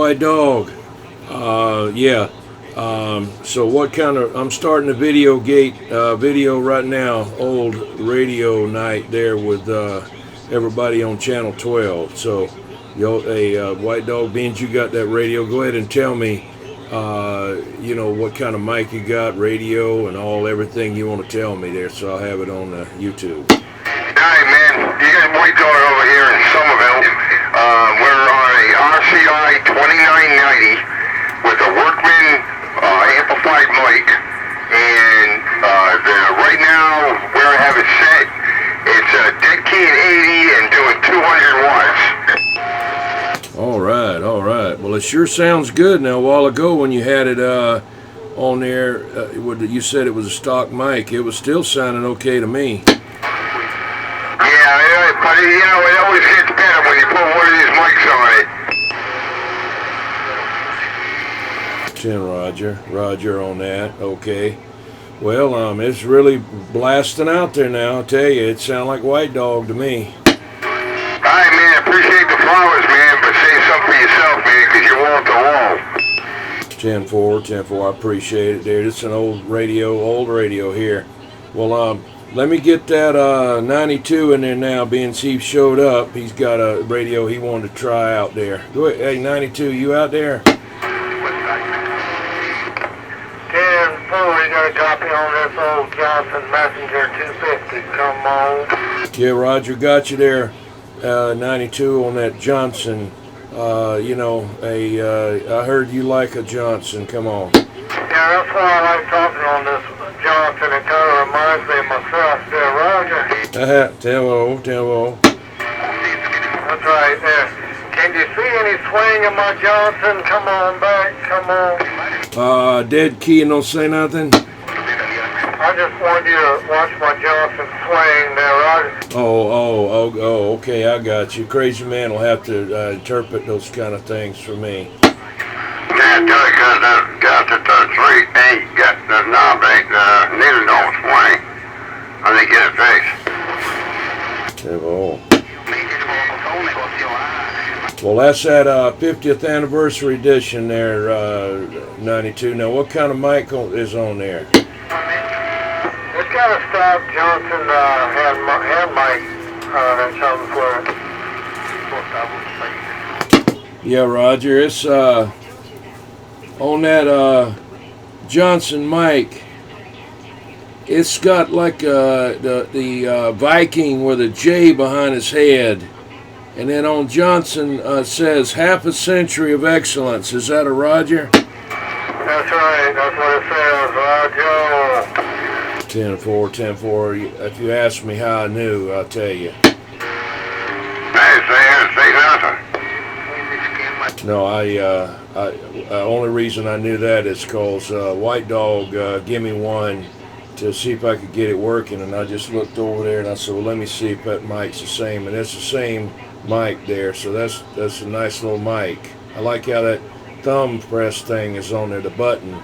White Dog. Yeah. So what kind of? I'm starting a video right now. Old radio night there with everybody on channel 12. So, White Dog, beans, you got that radio. Go ahead and tell me, what kind of mic you got, radio, and everything you want to tell me there. So I'll have it on YouTube. Hi, man. You got White Dog over here in Somerville. We're on a RCI 2990 with a Workman amplified mic, and right now where I have it set, it's a dead key at 80 and doing 200 watts. All right. Well, it sure sounds good. Now, a while ago when you had it on there, you said it was a stock mic. It was still sounding okay to me. Yeah, but it always gets better when you put one of these mics on it. 10 Roger on that. Okay. Well, it's really blasting out there now. I tell you, it sounds like White Dog to me. Alright, man, appreciate the flowers, man, but say something for yourself, man, because you're wall to wall. 10-4, I appreciate it, dude. It's an old radio here. Well, let me get that 92 in there now, being he showed up. He's got a radio he wanted to try out there. Go ahead. Hey, 92, you out there? 10-4, you got a copy on this old Johnson Messenger 250, come on. Yeah, Roger, got you there. 92 on that Johnson. I heard you like a Johnson. Come on. Yeah, that's why I like talking on this Johnson. It kind of reminds me of myself there, Roger. 10-0. That's right there. Can you see any swing in my Johnson? Come on back, come on. Dead key and don't say nothing. I just wanted you to watch my Johnson swing there, Roger. Oh, okay, I got you. Crazy man will have to interpret those kind of things for me. Yeah, because the Johnson 3 ain't got the knob, neither don't swing. I think get it fixed. Oh. Well, that's that 50th anniversary edition there, 92. Now, what kind of mic is on there? It's got a stock Johnson hand mic that comes with it. Yeah, Roger. It's on that Johnson mic. It's got like the Viking with a J behind his head. And then on Johnson says half a century of excellence. Is that a Roger? That's right. That's what it says, Roger. 10-4. If you ask me how I knew, I'll tell you. I didn't say nothing. No, only reason I knew that is because White Dog gave me one to see if I could get it working, and I just looked over there and I said, well, let me see if that mic's the same, and it's the same mic there, so that's a nice little mic. I like how that thumb press thing is on there, the button.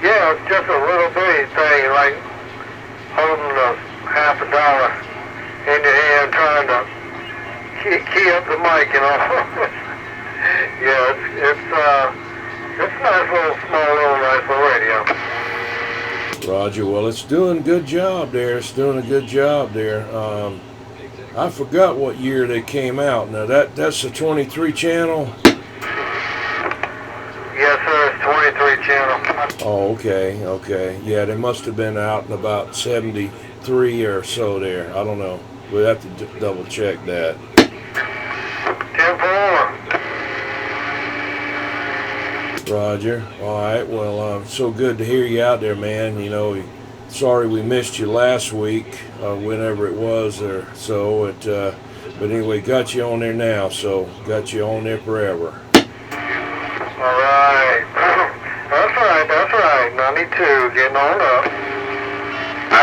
Yeah, it's just a little bitty thing, like holding a $50 in your hand, trying to key up the mic, Yeah, it's a nice little nice little radio. Roger. Well, it's doing a good job there. I forgot what year they came out. Now that's a 23 channel. Yes, sir. It's 23 channel. Oh, okay. Yeah, they must have been out in about 73 or so there. I don't know. We'll have to double check that. 10-4. Roger. All right. Well, so good to hear you out there, man. Sorry we missed you last week, whenever it was or so. But anyway, got you on there now, so got you on there forever. All right. That's right. 92, getting on up.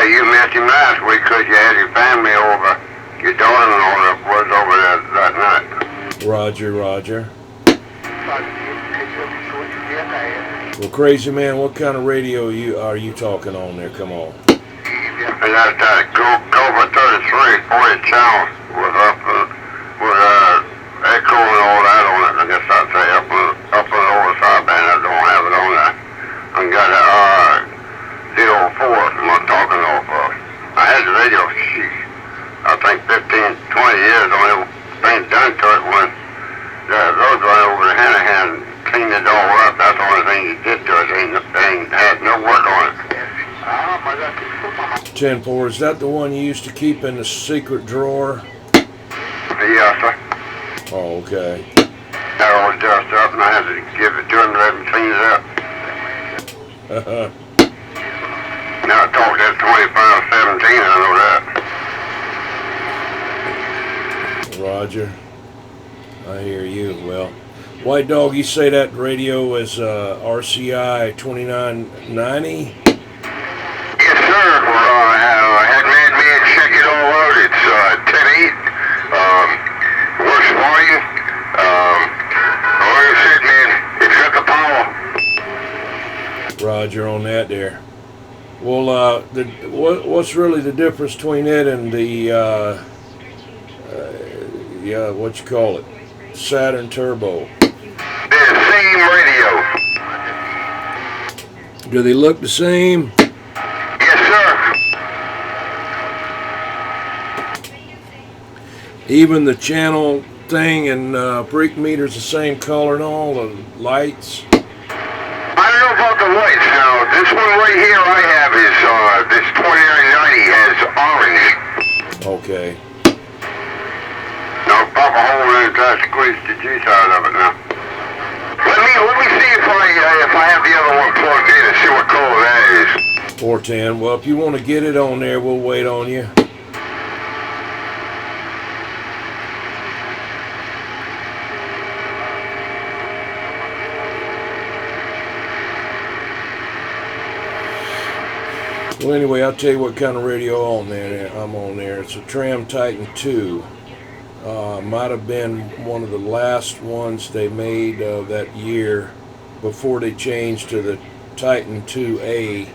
You missed him last week because you had your family over. Your daughter and all was over there that night. Roger. Well, crazy man, what kind of radio are you talking on there? Come on. And that's Cobra 33, 40 channels with echo and all that on it. I guess I cleaned it all up. That's the only thing he did to it. Ain't had no work on it. 10-4, is that the one you used to keep in the secret drawer? Yes, sir. Oh, okay. That all dust up, and I had to give it to him to let him clean it up. Now I talked that 2517, I know that. Roger. I hear you. Well, White Dog, you say that radio is RCI 2990? Yes, sir. I had Madman check it all out. It's 10.8. Works fine. Like I said, man, it's got the power. Roger on that there. Well, what's really the difference between it and the what you call it, Saturn Turbo? They're the same radio. Do they look the same? Yes, sir. Even the channel thing and freak meters the same color and all the lights? I don't know about the lights now. This one right here I have is this 2990 has orange. Okay. Now pop a hole in it, try to squeeze the juice out of it now. Let me see if I have the other one plugged in and see what color that is. 410. Well, if you want to get it on there, we'll wait on you. Well, anyway, I'll tell you what kind of radio I'm on there. It's a Tram Titan II. Might have been one of the last ones they made that year before they changed to the Titan II-A,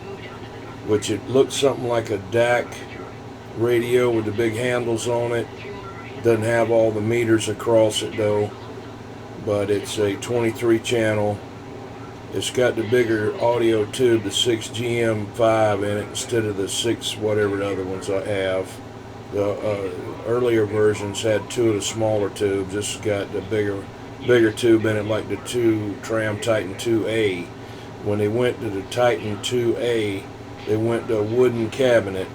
which it looked something like a DAC radio with the big handles on it. Doesn't have all the meters across it though, but it's a 23 channel. It's got the bigger audio tube, the 6GM5 in it instead of the 6 whatever the other ones I have. The earlier versions had two of the smaller tubes. This has got the bigger tube in it, like the Tram Titan II-A. When they went to the Titan II-A, they went to a wooden cabinet,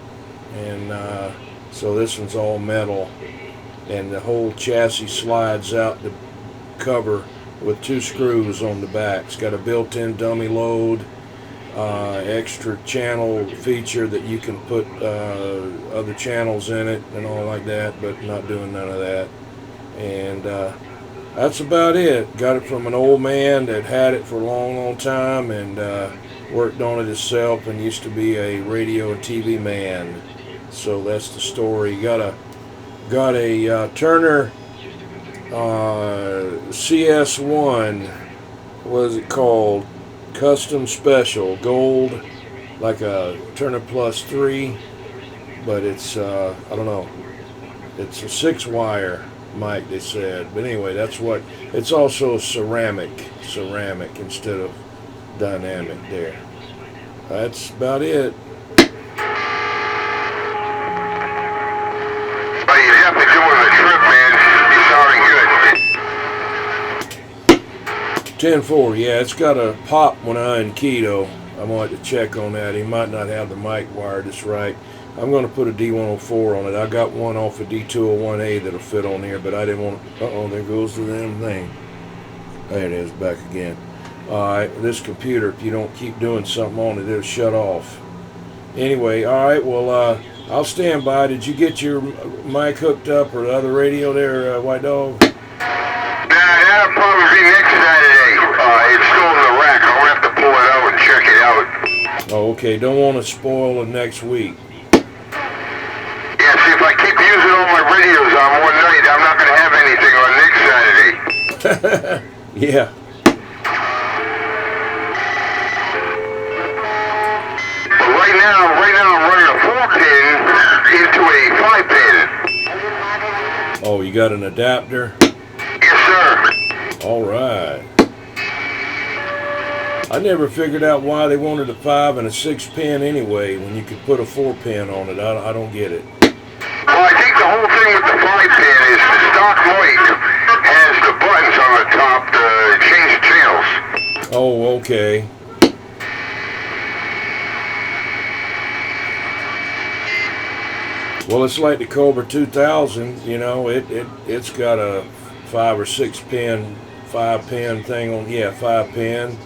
and so this one's all metal, and the whole chassis slides out the cover with two screws on the back. It's got a built-in dummy load, extra channel feature that you can put other channels in it and all like that, but not doing none of that. And that's about it. Got it from an old man that had it for a long time and worked on it himself and used to be a radio and TV man. So that's the story. Got a Turner CS1, what is it called? Custom Special Gold, like a Turner Plus 3, but it's I don't know, it's a 6-wire mic, they said. But anyway, that's what it's also ceramic instead of dynamic there. That's about it. Well, you have to do the trip, man. You sounding good. 10-4, yeah, it's got a pop when I unkey though. I might have to check on that. He might not have the mic wired just right. I'm going to put a D104 on it. I got one off a D201A that'll fit on here, but I didn't want to. Uh-oh, there goes the damn thing. There it is, back again. Alright, this computer, if you don't keep doing something on it, it'll shut off. Anyway, alright, well, I'll stand by. Did you get your mic hooked up or the other radio there, White Dog? That'll probably be next Saturday. It's still in the rack. I'll have to pull it out and check it out. Oh, okay. Don't want to spoil it next week. Yeah, see, if I keep using all my radios on one night, I'm not going to have anything on next Saturday. Yeah. But right now I'm running a 4-pin into a 5-pin. Oh, you got an adapter? Yes, sir. All right. I never figured out why they wanted a 5 and a 6 pin anyway when you could put a 4 pin on it. I don't get it. Well, I think the whole thing with the 5-pin is the stock mic has the buttons on the top to change the channels. Oh, okay. Well, it's like the Cobra 2000. You know, it's got a 5 or 6 pin, 5 pin thing on. Yeah, 5 pin.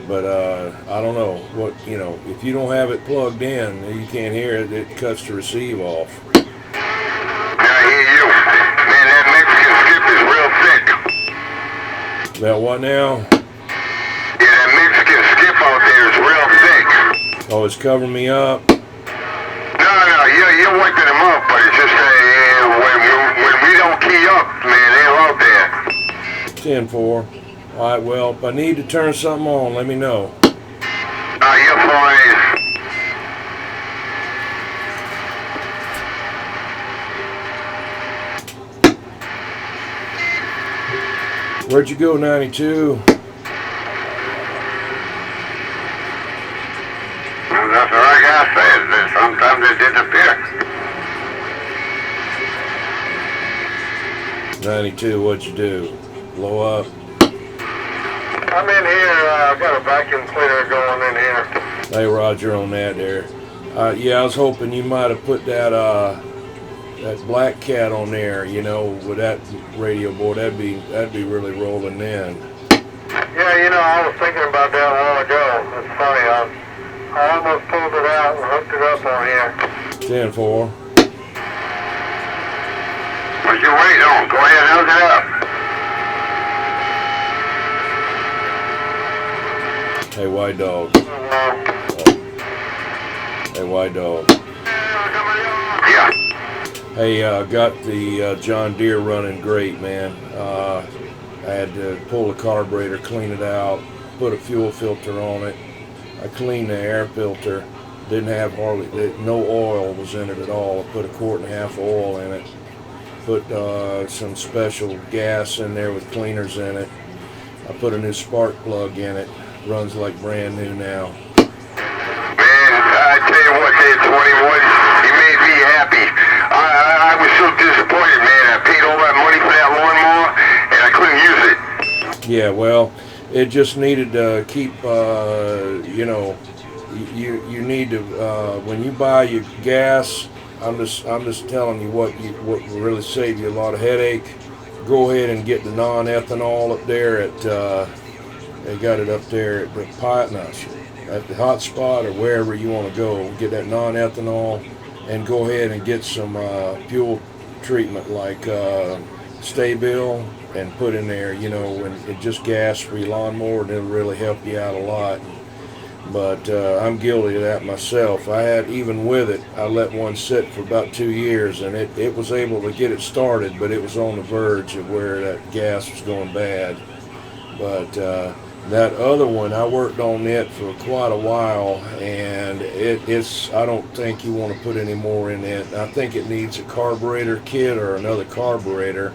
But I don't know what, you know, if you don't have it plugged in, you can't hear it. It cuts the receive off. I hear you. Man, that Mexican skip is real thick. That what now? Yeah, that Mexican skip out there is real thick. Oh, it's covering me up. No, you're wiping them up, but it's just when we don't key up, man, they're out there. 10-4. All right, well, if I need to turn something on, let me know. You're fine. Where'd you go, 92? That's what I got said. Sometimes they disappear. 92, what'd you do? Blow up? I'm in here. I've got a vacuum cleaner going in here. Hey, Roger, on that there. Yeah, I was hoping you might have put that black cat on there, you know, with that radio board. That'd be really rolling in. Yeah, you know, I was thinking about that a while ago. It's funny. I almost pulled it out and hooked it up on here. 10-4. What you waiting on? Go ahead and hook it up. Hey, white dog. Hey, white dog. Yeah. Hey, got the John Deere running great, man. I had to pull the carburetor, clean it out, put a fuel filter on it. I cleaned the air filter. Didn't have no oil was in it at all. I put 1.5 quart of oil in it. Put some special gas in there with cleaners in it. I put a new spark plug in it. Runs like brand new now. Man, I tell you what, day 21, you made me happy. I was so disappointed, man. I paid all that money for that lawnmower, and I couldn't use it. Yeah, well, it just needed to keep, you know, you need to, when you buy your gas, I'm just telling you what will really save you a lot of headache. Go ahead and get the non-ethanol up there at, they got it up there at the at the hot spot or wherever you want to go. Get that non-ethanol and go ahead and get some fuel treatment like Stay-Bill and put in there, you know, and it just gas-free lawnmower, and it'll really help you out a lot. But I'm guilty of that myself. I had, even with it, I let one sit for about 2 years, and it was able to get it started, but it was on the verge of where that gas was going bad. But that other one, I worked on it for quite a while, and it's, I don't think you want to put any more in it. I think it needs a carburetor kit or another carburetor.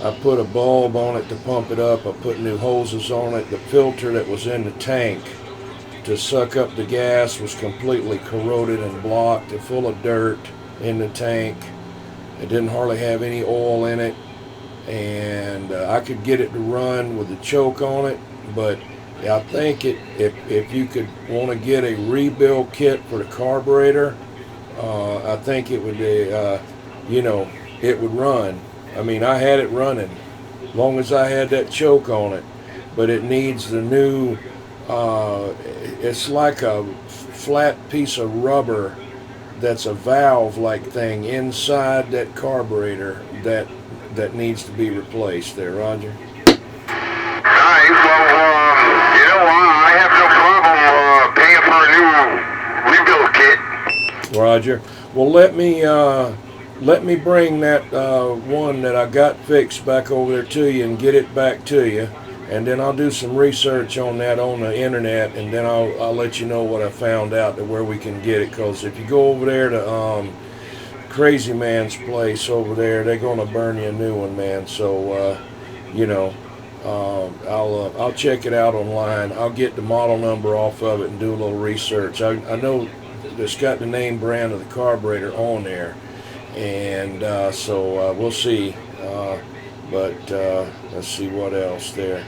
I put a bulb on it to pump it up. I put new hoses on it. The filter that was in the tank to suck up the gas was completely corroded and blocked, full of dirt in the tank. It didn't hardly have any oil in it, and I could get it to run with the choke on it, but I think if you could want to get a rebuild kit for the carburetor, I think it would, you know, it would run. I mean, I had it running, as long as I had that choke on it, but it needs the new, it's like a flat piece of rubber that's a valve-like thing inside that carburetor that needs to be replaced there, Roger. Alright, well, you know, I have no problem paying for a new rebuild kit. Roger. Well, let me bring that one that I got fixed back over there to you and get it back to you, and then I'll do some research on that on the internet, and then I'll let you know what I found out to where we can get it. Because if you go over there to Crazy Man's place over there, they're gonna burn you a new one, man. So you know, I'll check it out online. I'll get the model number off of it and do a little research. I know it's got the name brand of the carburetor on there, and so we'll see. But let's see what else there.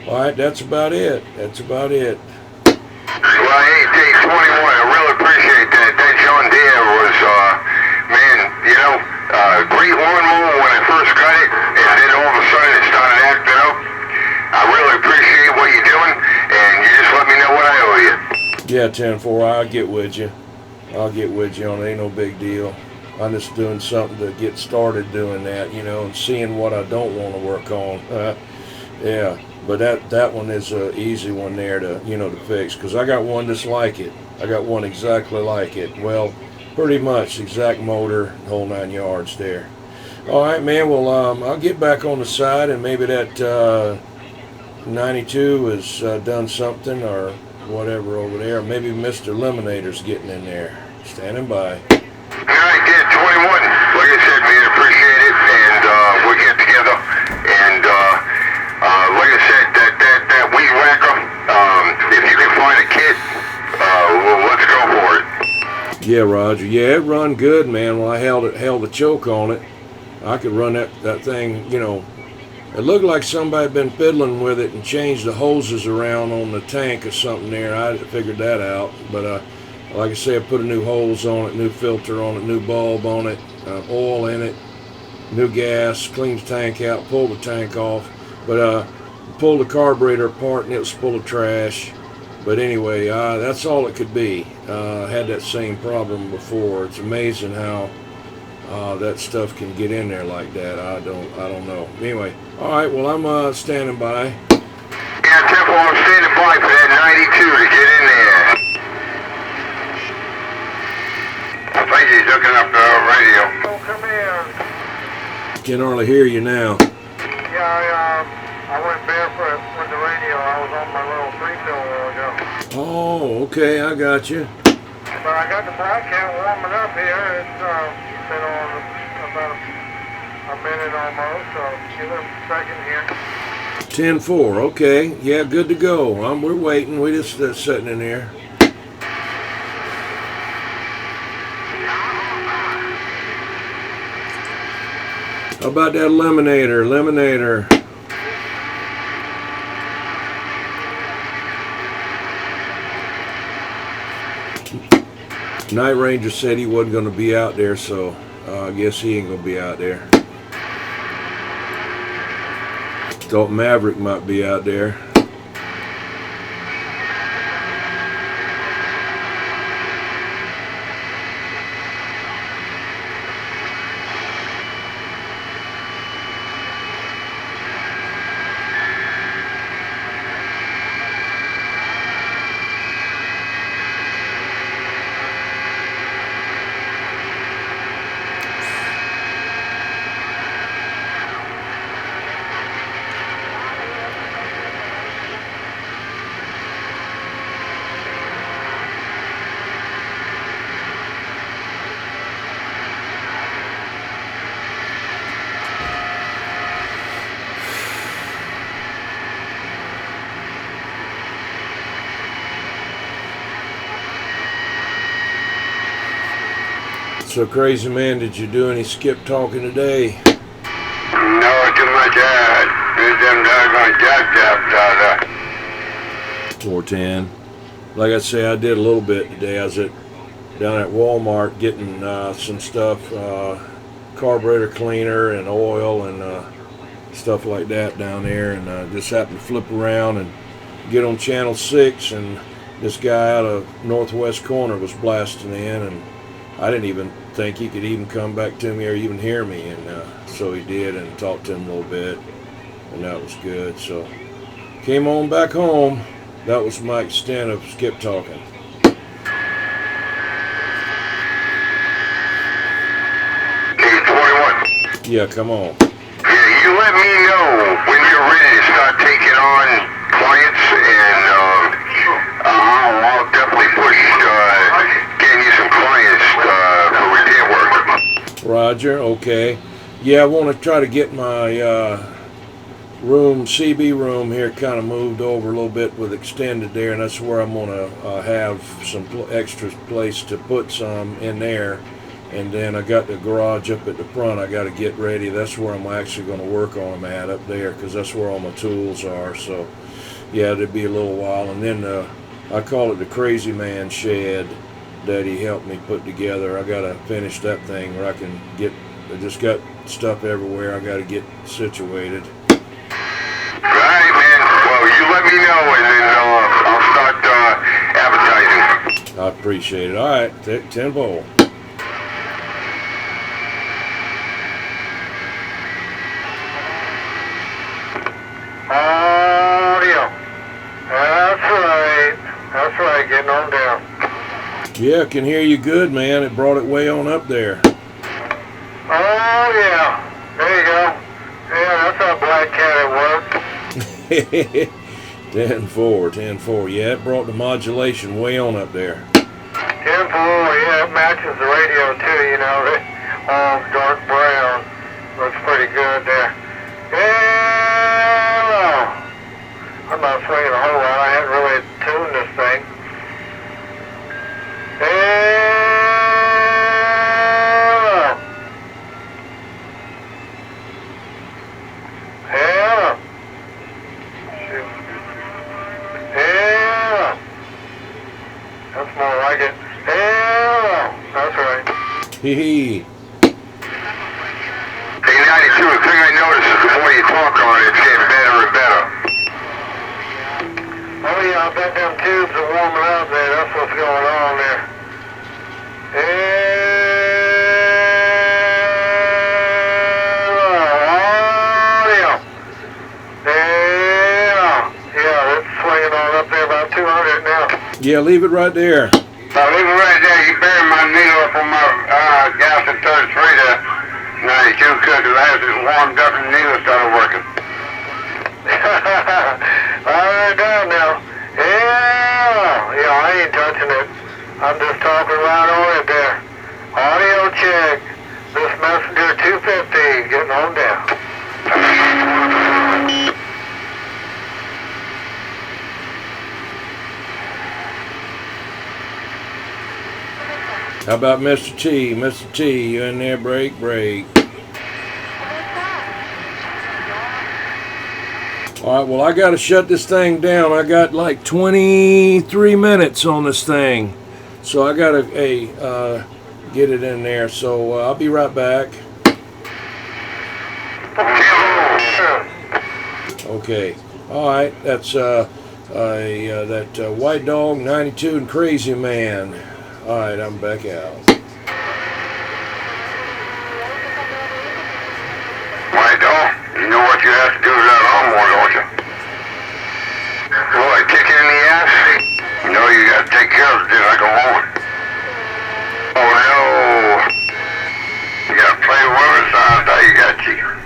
All right, that's about it. That's about it. Well, hey, J21, I really appreciate that. That John Deere was, man, great lawnmower when I first got it, and then all of a sudden it started acting up. I really appreciate what you're doing, and you just let me know what I owe you. Yeah, 10-4, I'll get with you. I'll get with you on it. Ain't no big deal. I'm just doing something to get started doing that, and seeing what I don't want to work on. Yeah, but that one is an easy one there to to fix, because I got one just like it. I got one exactly like it. Well, pretty much exact motor, whole 9 yards there. All right, man. Well, I'll get back on the side, and maybe that 92 has done something or whatever over there. Maybe Mr. Eliminator's getting in there. Standing by. Alright, kid, 21. Like I said, man, appreciate it, and we'll get together. And like I said, that weed whacker, if you can find a kit, well, let's go for it. Yeah, Roger. Yeah, it run good, man. When I held the choke on it, I could run that thing. It looked like somebody had been fiddling with it and changed the hoses around on the tank or something there. I figured that out, but like I say, I put a new hose on it, new filter on it, new bulb on it, oil in it, new gas, cleaned the tank out, pulled the tank off, but pulled the carburetor apart and it was full of trash. But anyway, that's all it could be. I had that same problem before. It's amazing how that stuff can get in there like that. I don't know. Anyway, all right. Well, I'm standing by. Yeah, Temple, I'm standing by for that 92 to get in there. I think he's looking up the radio. Oh, come in. Can hardly hear you now. Yeah, I went barefoot with the radio. I was on my little free pill a while ago. Oh, okay. I got you. But I got the broadcast warming up here. It's been on about a minute almost, so give it a second here. 10-4. Okay. Yeah, good to go. We're waiting. We just sitting in here. How about that eliminator? Night Ranger said he wasn't going to be out there, so I guess he ain't going to be out there. Thought Maverick might be out there. So Crazy Man, did you do any skip talking today? No, too much there's them doggone jack 410. Like I say, I did a little bit today. I was down at Walmart getting some stuff, carburetor cleaner and oil and stuff like that down there, and just happened to flip around and get on channel 6, and this guy out of northwest corner was blasting in, and I didn't even think he could even come back to me or even hear me, and so he did, and talked to him a little bit, and that was good. So came on back home. That was my extent of skip talking. K21. Yeah, come on. Yeah, you let me know when you're ready to start taking on clients, and I'll definitely push getting you some clients for repair work. Roger, okay. Yeah, I want to try to get my CB room here kind of moved over a little bit with extended there, and that's where I'm going to have some extra place to put some in there. And then I got the garage up at the front I got to get ready. That's where I'm actually going to work on them at up there, because that's where all my tools are. So yeah, it'd be a little while. And then I call it the Crazy Man shed that he helped me put together. I gotta finish that thing where I can get. I just got stuff everywhere. I gotta get situated. Right, man. Well, you let me know, and then I'll start advertising. I appreciate it. All right, 10 volt. Audio. That's right, getting on down. Yeah, I can hear you good, man. It brought it way on up there. Oh yeah, there you go. Yeah, that's how Black Cat at work. 10-4. Yeah, it brought the modulation way on up there. 10-4, yeah, it matches the radio too, you know, all dark brown. Looks pretty good there. Yeah, I'm not swinging a whole lot. I haven't really tuned this thing. Yeah. Yeah. Yeah. That's more like it. Yeah. That's right. Hee hee. Hey, 92, the thing I noticed is the more you talk on it, it's getting better and better. Oh yeah, I bet them tubes are warming up there. That's what's going on there. Yeah. Yeah, it's swinging on up there about 200 now. Yeah, leave it right there. Now, leave it right there. You buried my needle from my Galaxy 33 to 92 because it hasn't warmed up and the needle started working. Alright, down now. Yeah, I ain't touching it. I'm just talking right on it there. Audio check. This Messenger 250 getting on down. How about Mr. T? Mr. T, you in there? Break. All right, well, I got to shut this thing down. I got like 23 minutes on this thing. So I got to get it in there. So I'll be right back. Okay. All right, that's that White Dog 92 and Crazy Man. All right, I'm back out. White Dog, you know what you have to do to that lawnmower, don't you? Boy, kick it in the ass? You know you got to take care of it just like a woman. Oh no. You got to play with it, sounds like you got you.